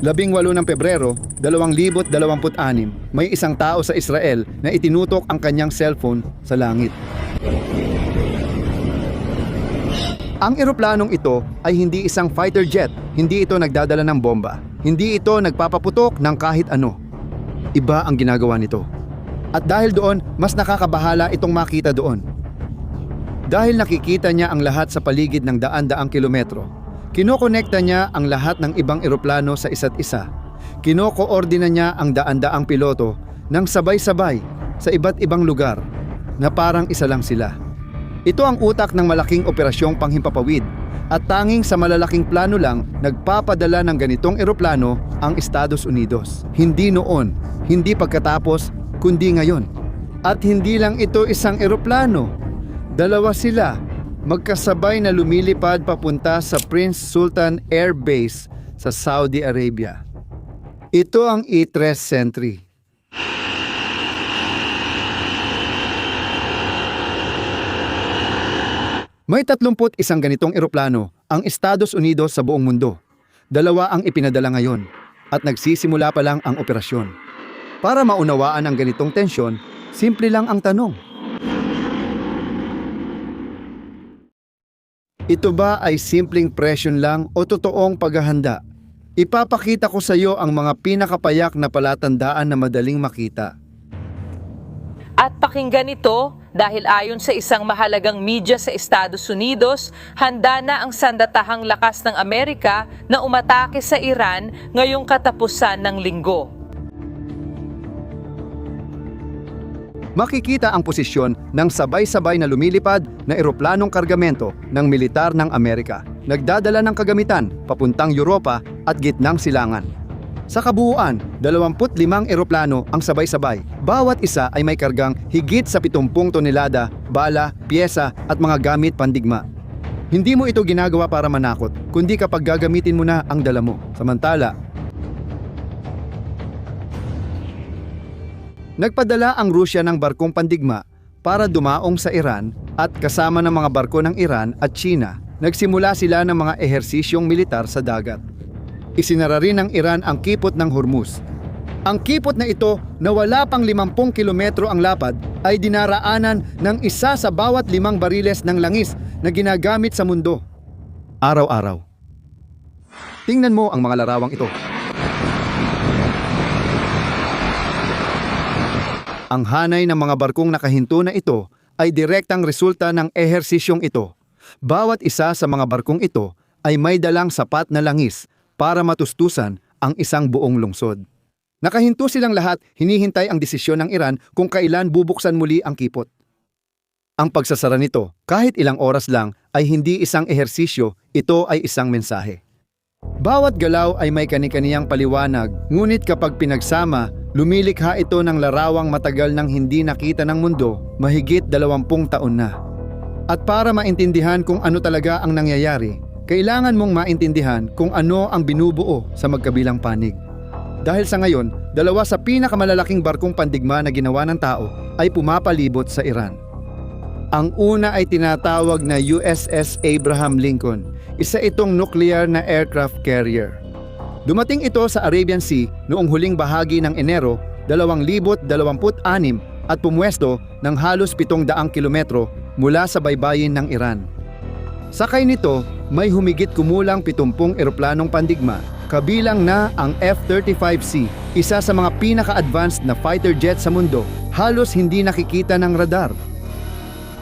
18 ng Pebrero, 2026, may isang tao sa Israel na itinutok ang kanyang cellphone sa langit. Ang eroplanong ito ay hindi isang fighter jet, hindi ito nagdadala ng bomba, hindi ito nagpapaputok ng kahit ano. Iba ang ginagawa nito. At dahil doon, mas nakakabahala itong makita doon. Dahil nakikita niya ang lahat sa paligid ng daan-daang kilometro, kinokonekta niya ang lahat ng ibang eroplano sa isa't isa. Kinokoordina niya ang daan-daang piloto ng sabay-sabay sa iba't ibang lugar na parang isa lang sila. Ito ang utak ng malaking operasyong panghimpapawid at tanging sa malalaking plano lang nagpapadala ng ganitong eroplano ang Estados Unidos. Hindi noon, hindi pagkatapos, kundi ngayon. At hindi lang ito isang eroplano. Dalawa sila, magkasabay na lumilipad papunta sa Prince Sultan Air Base sa Saudi Arabia. Ito ang E-3 Sentry. May 31 ganitong eroplano ang Estados Unidos sa buong mundo. 2 ang ipinadala ngayon at nagsisimula pa lang ang operasyon. Para maunawaan ang ganitong tensyon, simple lang ang tanong. Ito ba ay simpleng presyon lang o totoong paghahanda? Ipapakita ko sa iyo ang mga pinakapayak na palatandaan na madaling makita. At pakinggan ito dahil ayon sa isang mahalagang media sa Estados Unidos, handa na ang sandatahang lakas ng Amerika na umatake sa Iran ngayong katapusan ng linggo. Makikita ang posisyon ng sabay-sabay na lumilipad na eroplanong kargamento ng militar ng Amerika. Nagdadala ng kagamitan papuntang Europa at gitnang silangan. Sa kabuuan, 25 eroplano ang sabay-sabay. Bawat isa ay may kargang higit sa 70 tonelada, bala, piyesa at mga gamit pandigma. Hindi mo ito ginagawa para manakot, kundi kapag gagamitin mo na ang dala mo. Samantala, nagpadala ang Rusya ng barkong pandigma para dumaong sa Iran at kasama ng mga barko ng Iran at China, nagsimula sila ng mga ehersisyong militar sa dagat. Isinara rin ng Iran ang kipot ng Hormuz. Ang kipot na ito na wala pang 50 kilometro ang lapad ay dinaraanan ng isa sa bawat 5 bariles ng langis na ginagamit sa mundo. Araw-araw. Tingnan mo ang mga larawang ito. Ang hanay ng mga barkong nakahinto na ito ay direktang resulta ng ehersisyong ito. Bawat isa sa mga barkong ito ay may dalang sapat na langis para matustusan ang isang buong lungsod. Nakahinto silang lahat, hinihintay ang desisyon ng Iran kung kailan bubuksan muli ang kipot. Ang pagsasara nito, kahit ilang oras lang, ay hindi isang ehersisyo, ito ay isang mensahe. Bawat galaw ay may kani-kaniyang paliwanag, ngunit kapag pinagsama, lumilikha ito ng larawang matagal nang hindi nakita ng mundo, mahigit 20 taon na. At para maintindihan kung ano talaga ang nangyayari, kailangan mong maintindihan kung ano ang binubuo sa magkabilang panig. Dahil sa ngayon, 2 sa pinakamalalaking barkong pandigma na ginawa ng tao ay pumapalibot sa Iran. Ang una ay tinatawag na USS Abraham Lincoln, isa itong nuclear na aircraft carrier. Dumating ito sa Arabian Sea noong huling bahagi ng Enero 2026 at pumwesto ng halos 700 kilometro mula sa baybayin ng Iran. Sakay nito, may humigit kumulang 70 eroplanong pandigma, kabilang na ang F-35C, isa sa mga pinaka-advanced na fighter jet sa mundo, halos hindi nakikita ng radar.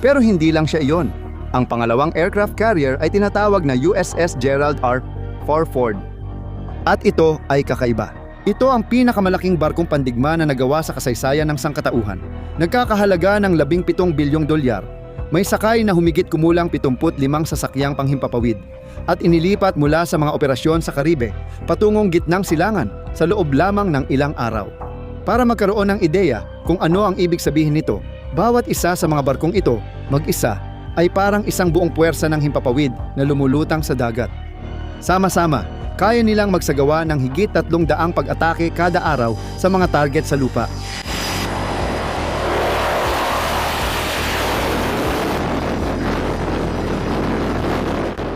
Pero hindi lang siya iyon. Ang pangalawang aircraft carrier ay tinatawag na USS Gerald R. Ford. At ito ay kakaiba. Ito ang pinakamalaking barkong pandigma na nagawa sa kasaysayan ng sangkatauhan. Nagkakahalaga ng $17 bilyong. May sakay na humigit kumulang 75 sasakyang panghimpapawid at inilipat mula sa mga operasyon sa Caribe patungong gitnang silangan sa loob lamang ng ilang araw. Para magkaroon ng ideya kung ano ang ibig sabihin nito, bawat isa sa mga barkong ito, mag-isa, ay parang isang buong puwersa ng himpapawid na lumulutang sa dagat. Sama-sama, kaya nilang magsagawa ng higit 300 pag-atake kada araw sa mga target sa lupa.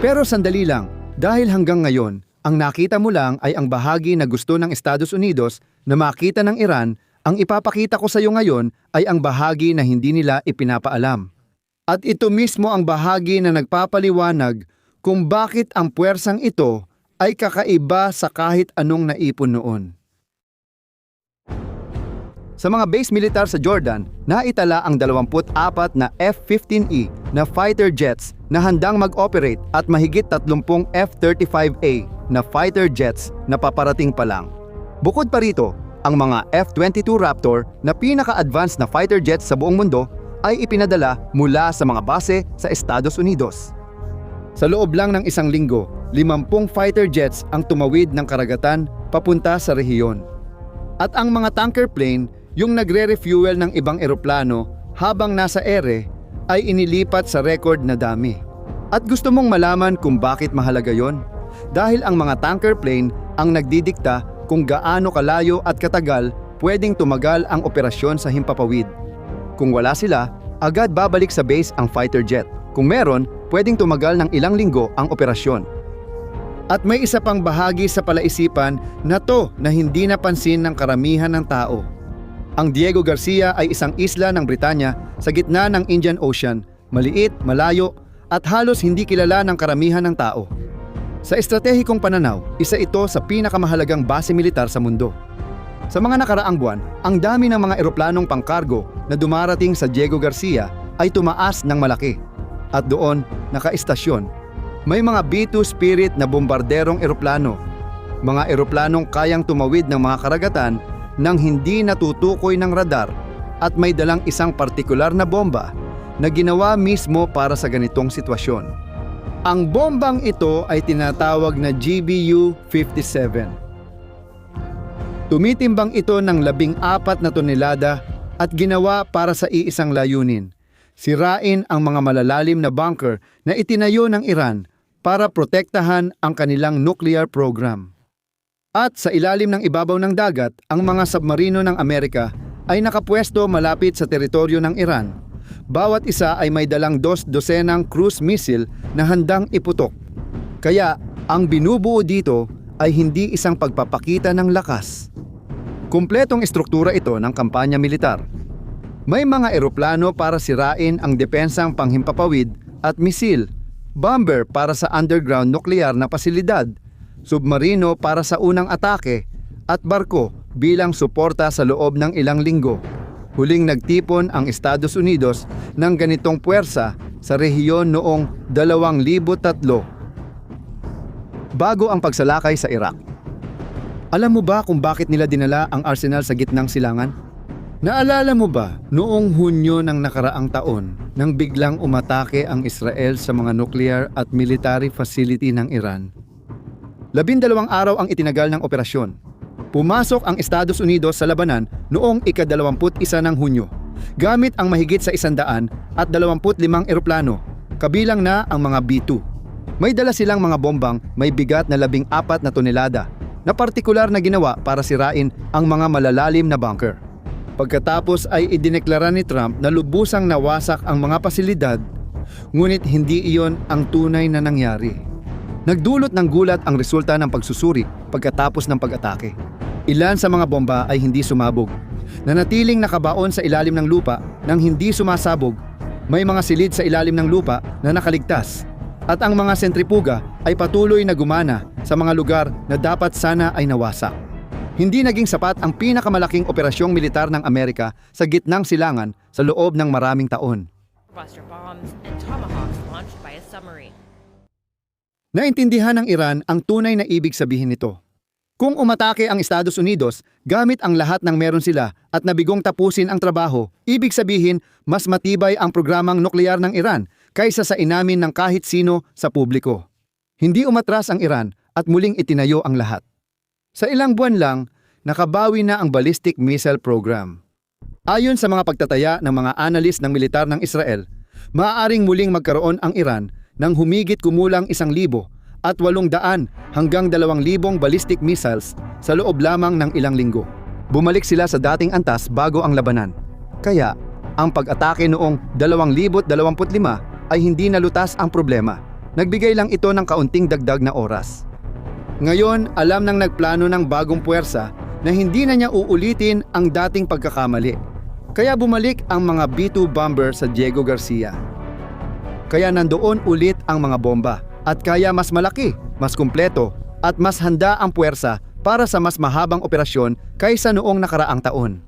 Pero sandali lang, dahil hanggang ngayon, Ang nakita mo lang ay ang bahagi na gusto ng Estados Unidos na makita ng Iran. Ang ipapakita ko sa iyo ngayon ay ang bahagi na hindi nila ipinapaalam. At ito mismo ang bahagi na nagpapaliwanag kung bakit ang puwersang ito ay kakaiba sa kahit anong naipon noon. Sa mga base militar sa Jordan, naitala ang 24 na F-15E na fighter jets na handang mag-operate at mahigit 30 F-35A na fighter jets na paparating pa lang. Bukod pa rito, ang mga F-22 Raptor na pinaka-advanced na fighter jets sa buong mundo ay ipinadala mula sa mga base sa Estados Unidos. Sa loob lang ng isang linggo, 50 fighter jets ang tumawid ng karagatan papunta sa rehiyon. At ang mga tanker plane, yung nagre-refuel ng ibang eroplano habang nasa ere, ay inilipat sa record na dami. At gusto mong malaman kung bakit mahalaga yon? Dahil ang mga tanker plane ang nagdidikta kung gaano kalayo at katagal pwedeng tumagal ang operasyon sa himpapawid. Kung wala sila, agad babalik sa base ang fighter jet. Kung meron, pwedeng tumagal ng ilang linggo ang operasyon. At may isa pang bahagi sa palaisipan na to na hindi napansin ng karamihan ng tao. Ang Diego Garcia ay isang isla ng Britanya sa gitna ng Indian Ocean, maliit, malayo, at halos hindi kilala ng karamihan ng tao. Sa estratehikong pananaw, isa ito sa pinakamahalagang base militar sa mundo. Sa mga nakaraang buwan, ang dami ng mga eroplanong pangkargo na dumarating sa Diego Garcia ay tumaas ng malaki. At doon, nakaistasyon, may mga B-2 Spirit na bombarderong eroplano, mga eroplanong kayang tumawid ng mga karagatan nang hindi natutukoy ng radar at may dalang isang partikular na bomba na ginawa mismo para sa ganitong sitwasyon. Ang bombang ito ay tinatawag na GBU-57. Tumitimbang ito ng 14 na tonelada at ginawa para sa iisang layunin: sirain ang mga malalalim na bunker na itinayo ng Iran para protektahan ang kanilang nuclear program. At sa ilalim ng ibabaw ng dagat, ang mga submarino ng Amerika ay nakapwesto malapit sa teritoryo ng Iran. Bawat isa ay may dalang 2 dosenang cruise missile na handang iputok. Kaya ang binubuo dito ay hindi isang pagpapakita ng lakas. Kumpletong estruktura ito ng kampanya militar. May mga eroplano para sirain ang depensang panghimpapawid at misil, bomber para sa underground nuklear na pasilidad, submarino para sa unang atake, at barko bilang suporta sa loob ng ilang linggo. Huling nagtipon ang Estados Unidos ng ganitong puwersa sa rehiyon noong 2003, bago ang pagsalakay sa Iraq. Alam mo ba kung bakit nila dinala ang arsenal sa gitnang silangan? Naalala mo ba noong Hunyo ng nakaraang taon nang biglang umatake ang Israel sa mga nuclear at military facility ng Iran? 12 araw ang itinagal ng operasyon. Pumasok ang Estados Unidos sa labanan noong ika-21 ng Hunyo, gamit ang mahigit sa 125 eroplano, kabilang na ang mga B-2. May dala silang mga bombang may bigat na 14 na tonelada, na partikular na ginawa para sirain ang mga malalalim na bunker. Pagkatapos ay idineklara ni Trump na lubusang nawasak ang mga pasilidad, ngunit hindi iyon ang tunay na nangyari. Nagdulot ng gulat ang resulta ng pagsusuri pagkatapos ng pag-atake. Ilan sa mga bomba ay hindi sumabog, nanatiling nakabaon sa ilalim ng lupa nang hindi sumasabog. May mga silid sa ilalim ng lupa na nakaligtas, at ang mga sentripuga ay patuloy na gumana sa mga lugar na dapat sana ay nawasak. Hindi naging sapat ang pinakamalaking operasyong militar ng Amerika sa gitnang silangan sa loob ng maraming taon. Buster bombs and tomahawks launched by a submarine. Naintindihan ng Iran ang tunay na ibig sabihin nito. Kung umatake ang Estados Unidos gamit ang lahat ng meron sila at nabigong tapusin ang trabaho, ibig sabihin mas matibay ang programang nuklear ng Iran kaysa sa inamin ng kahit sino sa publiko. Hindi umatras ang Iran at muling itinayo ang lahat. Sa ilang buwan lang, nakabawi na ang ballistic missile program. Ayon sa mga pagtataya ng mga analis ng militar ng Israel, maaaring muling magkaroon ang Iran ng humigit kumulang 1,000 at 800 hanggang 2,000 ballistic missiles sa loob lamang ng ilang linggo. Bumalik sila sa dating antas bago ang labanan. Kaya, ang pag-atake noong 2025 ay hindi nalutas ang problema. Nagbigay lang ito ng kaunting dagdag na oras. Ngayon, alam ng nagplano ng bagong puwersa na hindi na niya uulitin ang dating pagkakamali. Kaya bumalik ang mga B-2 bomber sa Diego Garcia. Kaya nandoon ulit ang mga bomba at kaya mas malaki, mas kumpleto at mas handa ang puwersa para sa mas mahabang operasyon kaysa noong nakaraang taon.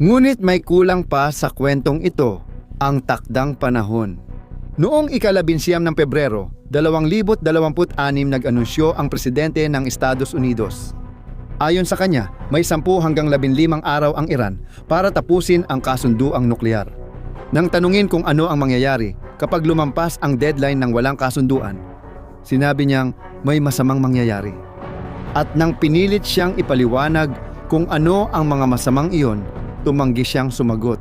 Ngunit may kulang pa sa kwentong ito, ang takdang panahon. Noong ika-11 ng Pebrero, 2026 nag-anunsyo ang presidente ng Estados Unidos. Ayon sa kanya, may 10 hanggang 15 araw ang Iran para tapusin ang kasunduang nuklear. Nang tanungin kung ano ang mangyayari kapag lumampas ang deadline ng walang kasunduan, sinabi niyang may masamang mangyayari. At nang pinilit siyang ipaliwanag kung ano ang mga masamang iyon, tumanggi siyang sumagot.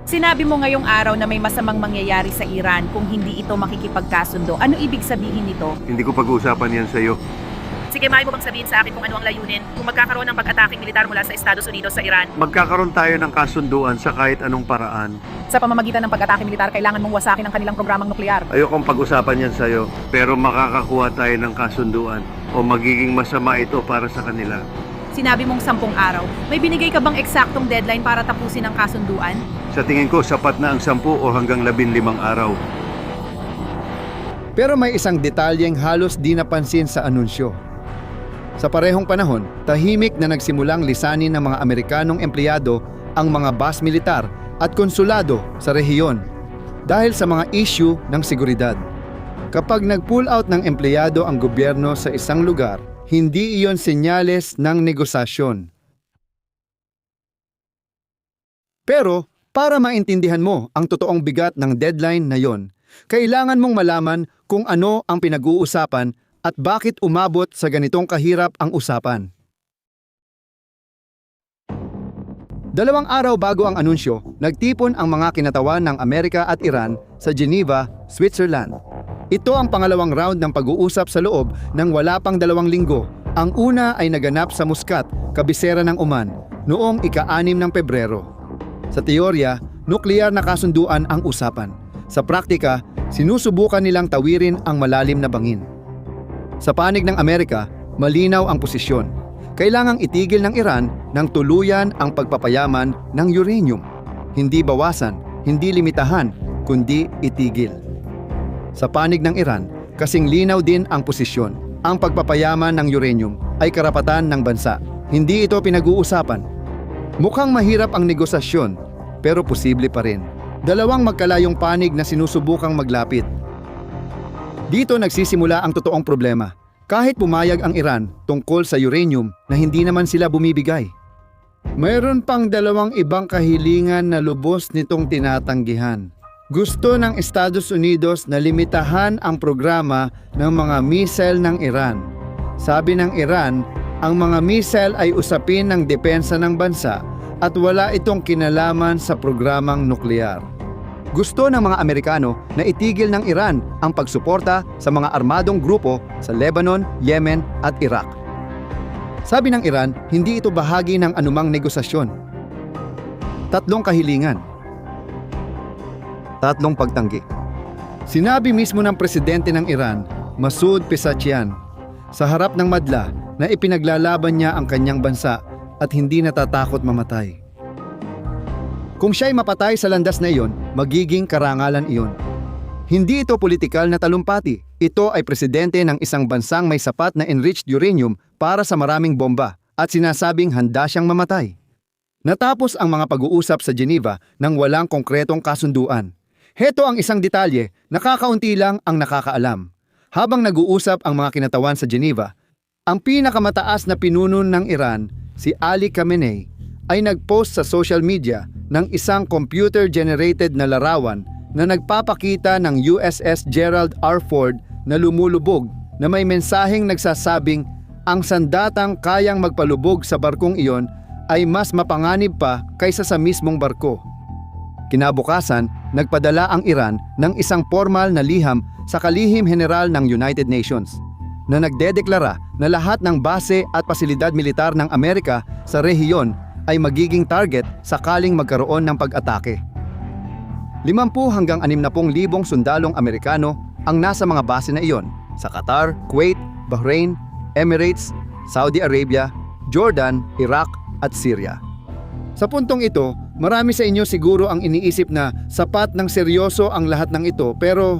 Sinabi mo ngayong araw na may masamang mangyayari sa Iran kung hindi ito makikipagkasundo. Ano ibig sabihin nito? Hindi ko pag-uusapan yan sa'yo. Sige, maaari mo bang sabihin sa akin kung ano ang layunin kung magkakaroon ng pag-ataking militar mula sa Estados Unidos sa Iran? Magkakaroon tayo ng kasunduan sa kahit anong paraan. Sa pamamagitan ng pag-atake militar, kailangan mong wasakin ang kanilang programang nuklear. Ayokong pag-usapan yan sa'yo, pero makakakuha tayo ng kasunduan o magiging masama ito para sa kanila. Sinabi mong 10 araw. May binigay ka bang eksaktong deadline para tapusin ang kasunduan? Sa tingin ko, sapat na ang 10 o hanggang 15 araw. Pero may isang detalyeng halos di napansin sa anunsyo. Sa parehong panahon, tahimik na nagsimulang lisanin ng mga Amerikanong empleyado ang mga base militar at konsulado sa rehiyon dahil sa mga issue ng seguridad. Kapag nag-pull out ng empleyado ang gobyerno sa isang lugar, hindi iyon senyales ng negosasyon. Pero para maintindihan mo ang totoong bigat ng deadline na yon, kailangan mong malaman kung ano ang pinag-uusapan at bakit umabot sa ganitong kahirap ang usapan. 2 araw bago ang anunsyo, nagtipon ang mga kinatawan ng Amerika at Iran sa Geneva, Switzerland. Ito ang pangalawang round ng pag-uusap sa loob ng wala pang 2 linggo. Ang una ay naganap sa Muscat, kabisera ng Oman, noong ika-6 ng Pebrero. Sa teorya, nuklear na kasunduan ang usapan. Sa praktika, sinusubukan nilang tawirin ang malalim na bangin. Sa panig ng Amerika, malinaw ang posisyon. Kailangang itigil ng Iran ng tuluyan ang pagpapayaman ng uranium. Hindi bawasan, hindi limitahan, kundi itigil. Sa panig ng Iran, kasing linaw din ang posisyon. Ang pagpapayaman ng uranium ay karapatan ng bansa. Hindi ito pinag-uusapan. Mukhang mahirap ang negosasyon, pero posible pa rin. Dalawang magkalayong panig na sinusubukang maglapit. Dito nagsisimula ang totoong problema. Kahit pumayag ang Iran tungkol sa uranium na hindi naman sila bumibigay. Mayroon pang 2 ibang kahilingan na lubos nitong tinatanggihan. Gusto ng Estados Unidos na limitahan ang programa ng mga missile ng Iran. Sabi ng Iran, ang mga missile ay usapin ng depensa ng bansa at wala itong kinalaman sa programang nuklear. Gusto ng mga Amerikano na itigil ng Iran ang pagsuporta sa mga armadong grupo sa Lebanon, Yemen at Iraq. Sabi ng Iran, hindi ito bahagi ng anumang negosasyon. 3 kahilingan. 3 pagtanggi. Sinabi mismo ng presidente ng Iran, Masoud Pezeshkian, sa harap ng madla na ipinaglalaban niya ang kanyang bansa at hindi natatakot mamatay. Kung siya'y mapatay sa landas na iyon, magiging karangalan iyon. Hindi ito politikal na talumpati. Ito ay presidente ng isang bansang may sapat na enriched uranium para sa maraming bomba at sinasabing handa siyang mamatay. Natapos ang mga pag-uusap sa Geneva nang walang konkretong kasunduan. Heto ang isang detalye, nakakaunti lang ang nakakaalam. Habang nag-uusap ang mga kinatawan sa Geneva, ang pinakamataas na pinuno ng Iran, si Ali Khamenei, ay nag-post sa social media ng isang computer-generated na larawan na nagpapakita ng USS Gerald R. Ford na lumulubog na may mensaheng nagsasabing ang sandatang kayang magpalubog sa barkong iyon ay mas mapanganib pa kaysa sa mismong barko. Kinabukasan, nagpadala ang Iran ng isang formal na liham sa kalihim general ng United Nations na nagdedeklara na lahat ng base at pasilidad militar ng Amerika sa rehiyon ay magiging target sakaling magkaroon ng pag-atake. 50 hanggang 60,000 sundalong Amerikano ang nasa mga base na iyon sa Qatar, Kuwait, Bahrain, Emirates, Saudi Arabia, Jordan, Iraq at Syria. Sa puntong ito, marami sa inyo siguro ang iniisip na sapat ng seryoso ang lahat ng ito, pero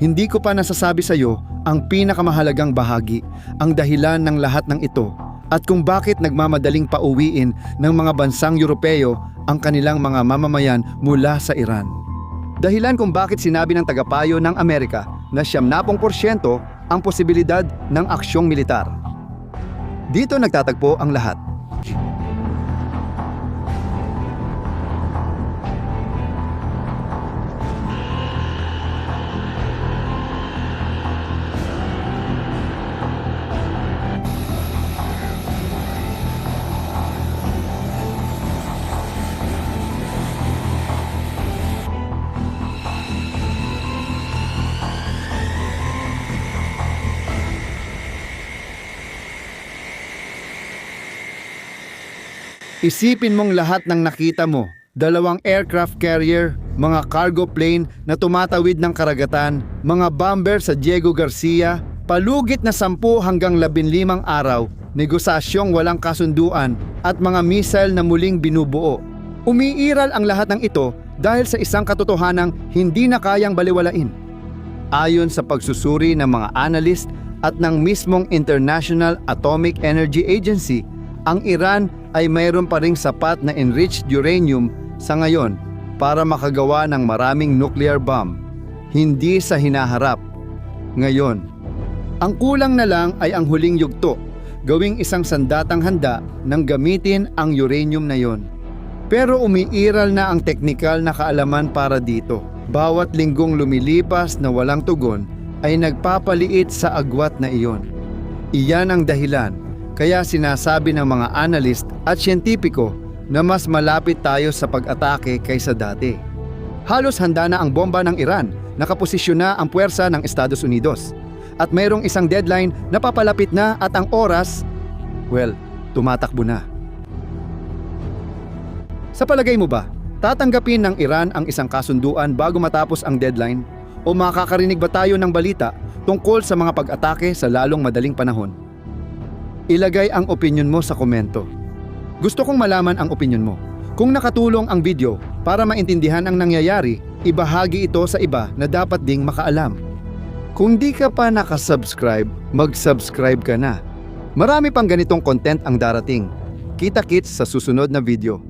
hindi ko pa nasasabi sa iyo ang pinakamahalagang bahagi, ang dahilan ng lahat ng ito at kung bakit nagmamadaling pauwiin ng mga bansang Europeo ang kanilang mga mamamayan mula sa Iran. Dahilan kung bakit sinabi ng tagapayo ng Amerika na 70% ang posibilidad ng aksyong militar. Dito nagtatagpo ang lahat. Isipin mong lahat ng nakita mo, 2 aircraft carrier, mga cargo plane na tumatawid ng karagatan, mga bomber sa Diego Garcia, palugit na 10 hanggang 15 araw, negosasyong walang kasunduan at mga missile na muling binubuo. Umiiral ang lahat ng ito dahil sa isang katotohanang hindi na kayang baliwalain. Ayon sa pagsusuri ng mga analyst at ng mismong International Atomic Energy Agency, ang Iran ay mayroon pa ring sapat na enriched uranium sa ngayon para makagawa ng maraming nuclear bomb, hindi sa hinaharap. Ngayon, ang kulang na lang ay ang huling yugto, gawing isang sandatang handa nang gamitin ang uranium na yon. Pero umiiral na ang teknikal na kaalaman para dito. Bawat linggong lumilipas na walang tugon ay nagpapaliit sa agwat na iyon. Iyan ang dahilan kaya sinasabi ng mga analyst at siyentipiko na mas malapit tayo sa pag-atake kaysa dati. Halos handa na ang bomba ng Iran, nakaposisyon na ang puwersa ng Estados Unidos. At mayroong isang deadline na papalapit na at ang oras, tumatakbo na. Sa palagay mo ba, tatanggapin ng Iran ang isang kasunduan bago matapos ang deadline? O makakarinig ba tayo ng balita tungkol sa mga pag-atake sa lalong madaling panahon? Ilagay ang opinyon mo sa komento. Gusto kong malaman ang opinyon mo. Kung nakatulong ang video para maintindihan ang nangyayari, ibahagi ito sa iba na dapat ding makaalam. Kung di ka pa nakasubscribe, mag-subscribe ka na. Marami pang ganitong content ang darating. Kita-kits sa susunod na video.